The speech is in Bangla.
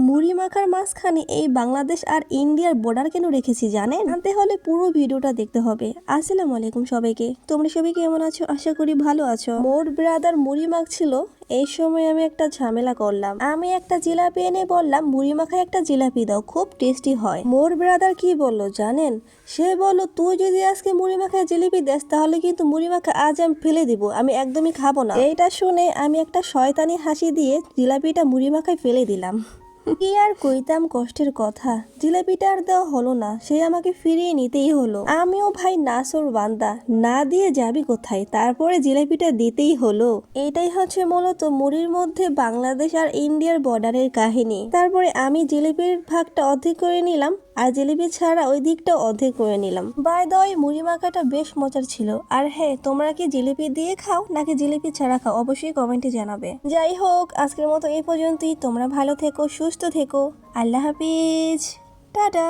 মুড়ি মাখার মাঝখানে এই বাংলাদেশ আর ইন্ডিয়ার বর্ডার কেন রেখেছি জানেন? জানতে হলে পুরো ভিডিওটা দেখতে হবে। আসসালামু আলাইকুম সবাইকে, তোমরা সবাই কেমন আছো? আশা করি ভালো আছো। মোর ব্রাদার মুড়ি মাখছিল, এই সময় আমি একটা ঝামেলা করলাম। আমি একটা জিলাপি এনে বললাম মুড়ি মাখায় একটা জিলাপি দাও, খুব টেস্টি হয়। মোর ব্রাদার কি বললো জানেন? সে বললো তুই যদি আজকে মুড়ি মাখায় জিলিপি দেস তাহলে কিন্তু মুড়ি মাখা আজ আমি ফেলে দিব, আমি একদমই খাবো না। এইটা শুনে আমি একটা শয়তানি হাসি দিয়ে জিলাপিটা মুড়ি মাখায় ফেলে দিলাম। কি আর কইতাম কষ্টের কথা, জিলাপিটা আর দেওয়া হলো না, সে আমাকে ফিরিয়ে নিতেই হলো। আমিও ভাই নাসর বান্দা, না দিয়ে যাবি কোথায়, তারপরে জিলাপিটা দিতেই হলো। এটাই হচ্ছে মূলত মুড়ির মধ্যে বাংলাদেশ আর ইন্ডিয়ার বর্ডারের কাহিনী। তারপরে আমি জিলিপির ভাগটা অর্ধেক করে নিলাম আর জিলিপি ছাড়া ওই দিকটা অর্ধেক করে নিলাম। বাই দ্য ওয়ে মুড়ি মাখাটা বেশ মজার ছিল। আর হ্যাঁ, তোমরা কি জিলিপি দিয়ে খাও নাকি জিলিপি ছাড়া খাও অবশ্যই কমেন্টে জানাবে। যাই হোক, আজকের মতো এই পর্যন্তই। তোমরা ভালো থেকো, সুস্থ থেকো। আল্লাহ হাফিজ, টাটা।